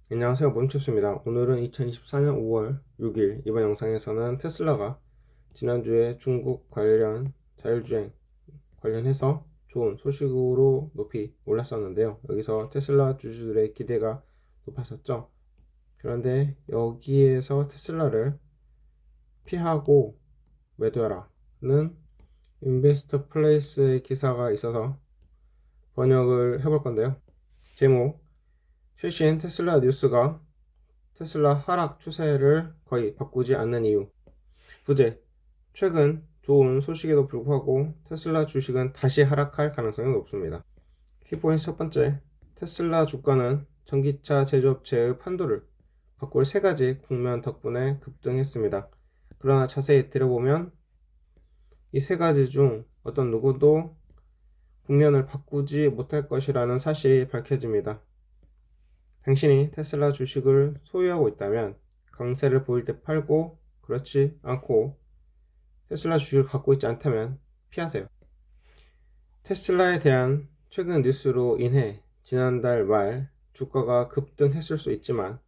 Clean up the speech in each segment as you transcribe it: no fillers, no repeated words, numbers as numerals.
안녕하세요, 멈췄습니다. 오늘은 2024년 5월 6일, 이번 영상에서는 테슬라가 지난주에 중국 관련 자율주행 관련해서 좋은 소식으로 높이 올랐었는데요. 여기서 테슬라 주주들의 기대가 높았었죠. 그런데 여기에서 테슬라를 피하고 매도하라는 인베스터 플레이스의 기사가 있어서 번역을 해볼 건데요. 제목: 최신 테슬라 뉴스가 테슬라 하락 추세를 거의 바꾸지 않는 이유. 부재: 최근 좋은 소식에도 불구하고 테슬라 주식은 다시 하락할 가능성이 높습니다. 키포인트 첫 번째, 테슬라 주가는 전기차 제조업체의 판도를 바꿀 세 가지 국면 덕분에 급등했습니다. 그러나 자세히 들여보면 이 세 가지 중 어떤 누구도 국면을 바꾸지 못할 것이라는 사실이 밝혀집니다. 당신이 테슬라 주식을 소유하고 있다면 강세를 보일 때 팔고, 그렇지 않고 테슬라 주식을 갖고 있지 않다면 피하세요. 테슬라에 대한 최근 뉴스로 인해 지난달 말 주가가 급등했을 수 있지만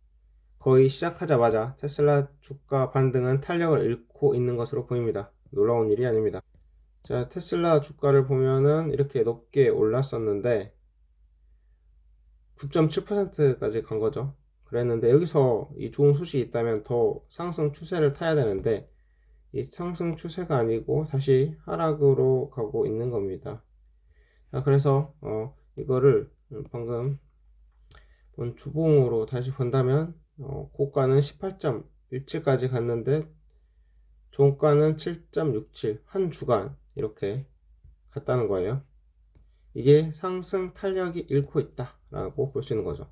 거의 시작하자마자 테슬라 주가 반등은 탄력을 잃고 있는 것으로 보입니다. 놀라운 일이 아닙니다. 자, 테슬라 주가를 보면은 이렇게 높게 올랐었는데 9.7%까지 간 거죠. 그랬는데 여기서 이 좋은 소식이 있다면 더 상승 추세를 타야 되는데 이 상승 추세가 아니고 다시 하락으로 가고 있는 겁니다. 자, 그래서 이거를 방금 본 주봉으로 다시 본다면 고가는 18.17까지 갔는데 종가는 7.67, 한 주간 이렇게 갔다는 거예요. 이게 상승 탄력이 잃고 있다라고 볼 수 있는 거죠.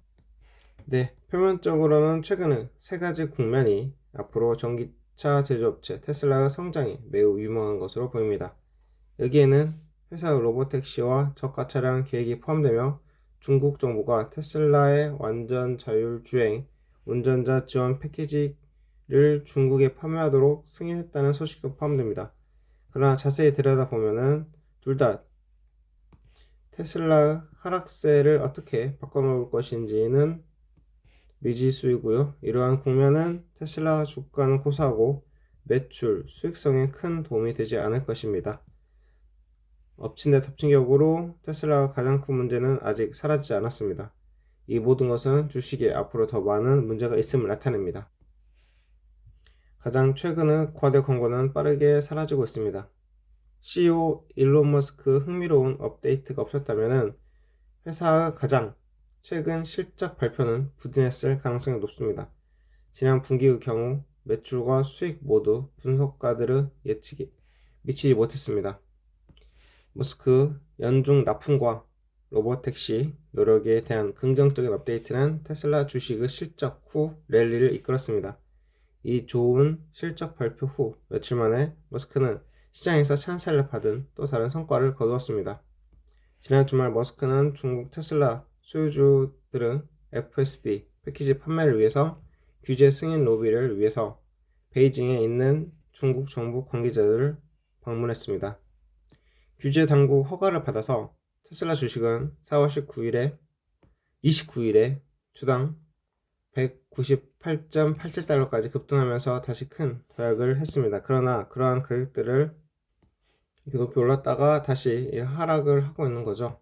네, 표면적으로는 최근에 세 가지 국면이 앞으로 전기차 제조업체 테슬라의 성장이 매우 유망한 것으로 보입니다. 여기에는 회사 로보택시와 저가 차량 계획이 포함되며 중국 정부가 테슬라의 완전 자율주행 운전자 지원 패키지를 중국에 판매하도록 승인했다는 소식도 포함됩니다. 그러나 자세히 들여다보면 둘 다 테슬라의 하락세를 어떻게 바꿔놓을 것인지는 미지수이고요. 이러한 국면은 테슬라 주가는 고사하고 매출, 수익성에 큰 도움이 되지 않을 것입니다. 엎친 데 덮친 격으로 테슬라가 가장 큰 문제는 아직 사라지지 않았습니다. 이 모든 것은 주식에 앞으로 더 많은 문제가 있음을 나타냅니다. 가장 최근의 거대 광고는 빠르게 사라지고 있습니다. CEO 일론 머스크 흥미로운 업데이트가 없었다면 회사의 가장 최근 실적 발표는 부진했을 가능성이 높습니다. 지난 분기의 경우 매출과 수익 모두 분석가들의 예측에 미치지 못했습니다. 머스크 연중 납품과 로보택시 노력에 대한 긍정적인 업데이트는 테슬라 주식의 실적 후 랠리를 이끌었습니다. 이 좋은 실적 발표 후 며칠 만에 머스크는 시장에서 찬사를 받은 또 다른 성과를 거두었습니다. 지난 주말 머스크는 중국 테슬라 소유주들은 FSD 패키지 판매를 위해서 규제 승인 로비를 위해서 베이징에 있는 중국 정부 관계자들을 방문했습니다. 규제 당국 허가를 받아서 테슬라 주식은 4월 29일에 주당 198.87달러까지 급등하면서 다시 큰 도약을 했습니다. 그러나 그러한 가격들을 높이 올랐다가 다시 하락을 하고 있는 거죠.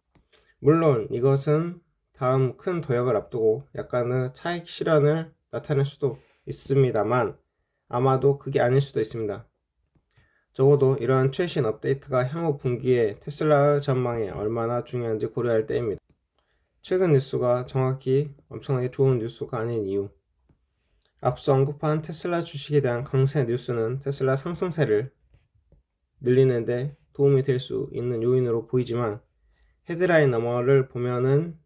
물론 이것은 다음 큰 도약을 앞두고 약간의 차익 실현을 나타낼 수도 있습니다만 아마도 그게 아닐 수도 있습니다. 적어도 이러한 최신 업데이트가 향후 분기에 테슬라의 전망에 얼마나 중요한지 고려할 때입니다. 최근 뉴스가 정확히 엄청나게 좋은 뉴스가 아닌 이유. 앞서 언급한 테슬라 주식에 대한 강세 뉴스는 테슬라 상승세를 늘리는데 도움이 될 수 있는 요인으로 보이지만 헤드라인 너머를 보면은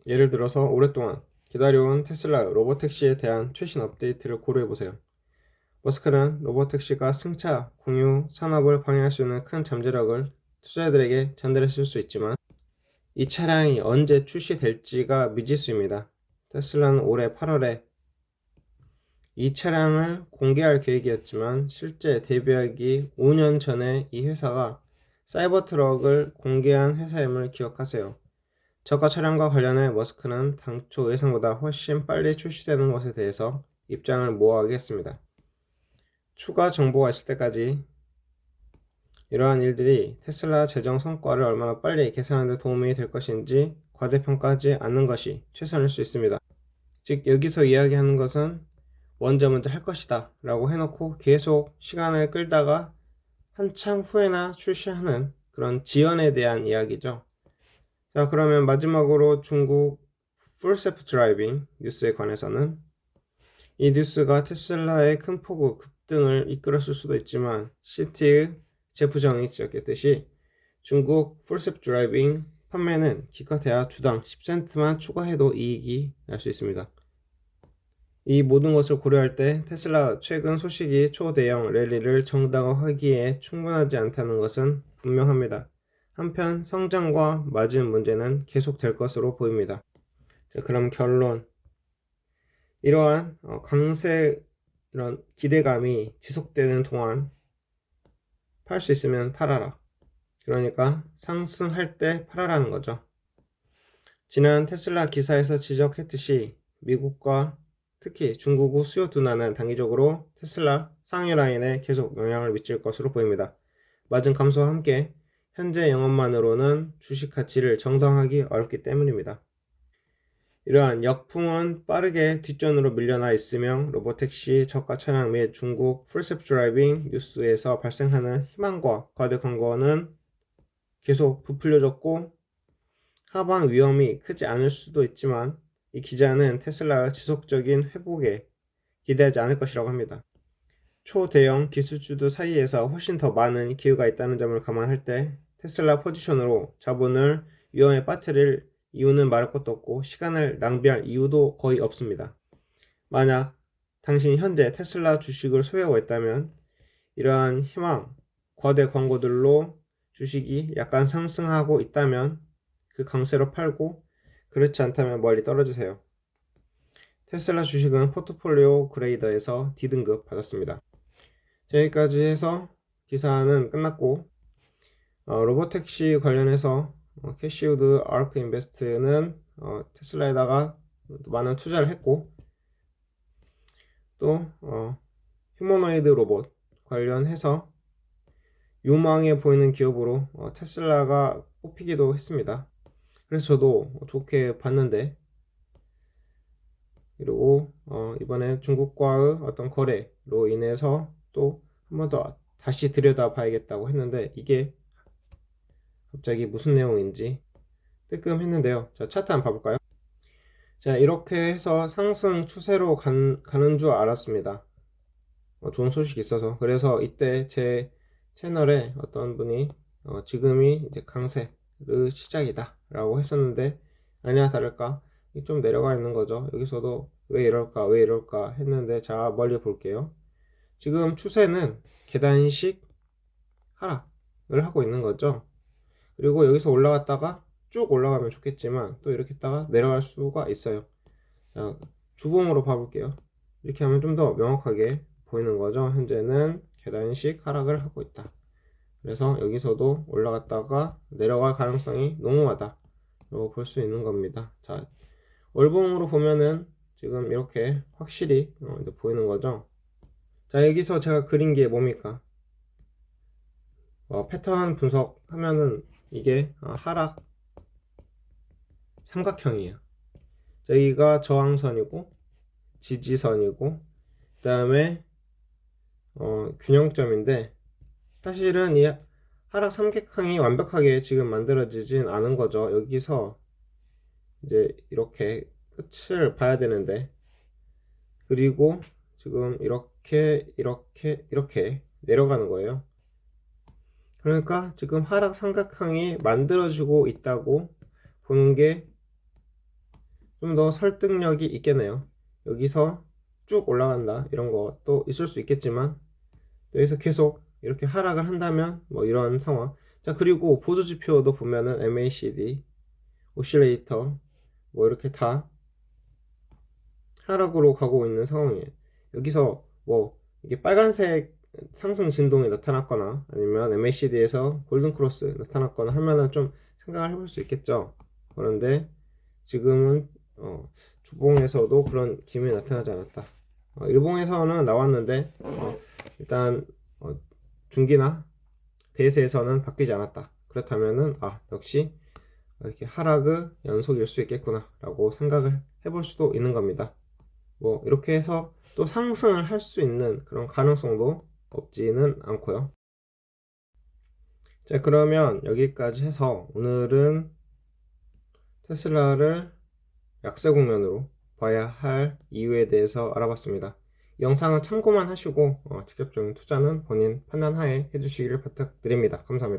예를 들어서 오랫동안 기다려온 테슬라 로보택시에 대한 최신 업데이트를 고려해보세요. 머스크는 로보택시가 승차 공유 산업을 방해할 수 있는 큰 잠재력을 투자자들에게 전달했을 수 있지만 이 차량이 언제 출시될지가 미지수입니다. 테슬라는 올해 8월에 이 차량을 공개할 계획이었지만 실제 데뷔하기 5년 전에 이 회사가 사이버트럭을 공개한 회사임을 기억하세요. 저가 차량과 관련해 머스크는 당초 예상보다 훨씬 빨리 출시되는 것에 대해서 입장을 모호하게 했습니다. 추가 정보가 있을 때까지 이러한 일들이 테슬라 재정 성과를 얼마나 빨리 계산하는 데 도움이 될 것인지 과대평가하지 않는 것이 최선일 수 있습니다. 즉 여기서 이야기하는 것은 먼저 할 것이다 라고 해놓고 계속 시간을 끌다가 한참 후에나 출시하는 그런 지연에 대한 이야기죠. 자, 그러면 마지막으로 중국 풀 셀프 드라이빙 뉴스에 관해서는 이 뉴스가 테슬라의 큰 폭우 급등을 이끌었을 수도 있지만 시티의 제프 정이 지적했듯이 중국 풀 셀프 드라이빙 판매는 기껏해야 주당 10센트만 추가해도 이익이 날 수 있습니다. 이 모든 것을 고려할 때 테슬라 최근 소식이 초대형 랠리를 정당화하기에 충분하지 않다는 것은 분명합니다. 한편 성장과 마진 문제는 계속될 것으로 보입니다. 자, 그럼 결론. 이러한 강세 이런 기대감이 지속되는 동안 팔 수 있으면 팔아라. 그러니까 상승할 때 팔아라는 거죠. 지난 테슬라 기사에서 지적했듯이 미국과 특히 중국의 수요 둔화는 단기적으로 테슬라 상위 라인에 계속 영향을 미칠 것으로 보입니다. 마진 감소와 함께 현재 영업만으로는 주식 가치를 정당하기 어렵기 때문입니다. 이러한 역풍은 빠르게 뒷전으로 밀려나 있으며 로보택시, 저가 차량 및 중국 풀셀프 드라이빙 뉴스에서 발생하는 희망과 과대 광고는 계속 부풀려졌고 하방 위험이 크지 않을 수도 있지만 이 기자는 테슬라의 지속적인 회복에 기대하지 않을 것이라고 합니다. 초대형 기술주들 사이에서 훨씬 더 많은 기회가 있다는 점을 감안할 때 테슬라 포지션으로 자본을 위험에 빠뜨릴 이유는 말할 것도 없고 시간을 낭비할 이유도 거의 없습니다. 만약 당신이 현재 테슬라 주식을 소유하고 있다면 이러한 희망, 거대 광고들로 주식이 약간 상승하고 있다면 그 강세로 팔고 그렇지 않다면 멀리 떨어지세요. 테슬라 주식은 포트폴리오 그레이더에서 D등급 받았습니다. 여기까지 해서 기사는 끝났고 로보택시 관련해서 캐시우드 아크 인베스트는 테슬라에다가 많은 투자를 했고 또 휴머노이드 로봇 관련해서 유망해 보이는 기업으로 테슬라가 뽑히기도 했습니다. 그래서 저도 좋게 봤는데 그리고 이번에 중국과의 어떤 거래로 인해서 또 한 번 더 다시 들여다 봐야겠다고 했는데 이게 갑자기 무슨 내용인지 뜨끔했는데요. 자, 차트 한번 봐볼까요? 자, 이렇게 해서 상승 추세로 가는 줄 알았습니다. 좋은 소식이 있어서. 그래서 이때 제 채널에 어떤 분이 지금이 이제 강세의 시작이다 라고 했었는데 아니나 다를까 좀 내려가 있는 거죠. 여기서도 왜 이럴까 했는데 자, 멀리 볼게요. 지금 추세는 계단식 하락을 하고 있는 거죠. 그리고 여기서 올라갔다가 쭉 올라가면 좋겠지만 또 이렇게 있다가 내려갈 수가 있어요. 자, 주봉으로 봐볼게요. 이렇게 하면 좀 더 명확하게 보이는 거죠. 현재는 계단식 하락을 하고 있다. 그래서 여기서도 올라갔다가 내려갈 가능성이 농후하다 라고 볼 수 있는 겁니다. 자, 월봉으로 보면은 지금 이렇게 확실히 보이는 거죠. 자, 여기서 제가 그린 게 뭡니까? 패턴 분석하면은 이게 하락 삼각형이에요. 여기가 저항선이고 지지선이고 그 다음에 균형점인데 사실은 이 하락 삼각형이 완벽하게 지금 만들어지진 않은 거죠. 여기서 이제 이렇게 끝을 봐야 되는데 그리고 지금 이렇게 내려가는 거예요. 그러니까 지금 하락 삼각형이 만들어지고 있다고 보는 게 좀 더 설득력이 있겠네요. 여기서 쭉 올라간다 이런 것도 있을 수 있겠지만 여기서 계속 이렇게 하락을 한다면 뭐 이런 상황. 자, 그리고 보조지표도 보면은 MACD, 오실레이터 뭐 이렇게 다 하락으로 가고 있는 상황이에요. 여기서 뭐 이게 빨간색 상승 진동이 나타났거나 아니면 MACD에서 골든 크로스 나타났거나 하면은 좀 생각을 해볼 수 있겠죠. 그런데 지금은 주봉에서도 그런 기운이 나타나지 않았다. 일봉에서는 나왔는데 일단 중기나 대세에서는 바뀌지 않았다. 그렇다면은 역시 이렇게 하락의 연속일 수 있겠구나 라고 생각을 해볼 수도 있는 겁니다. 뭐 이렇게 해서 또 상승을 할 수 있는 그런 가능성도 없지는 않고요. 자, 그러면 여기까지 해서 오늘은 테슬라를 약세 국면으로 봐야 할 이유에 대해서 알아봤습니다. 이 영상은 참고만 하시고 직접적인 투자는 본인 판단하에 해주시기를 부탁드립니다. 감사합니다.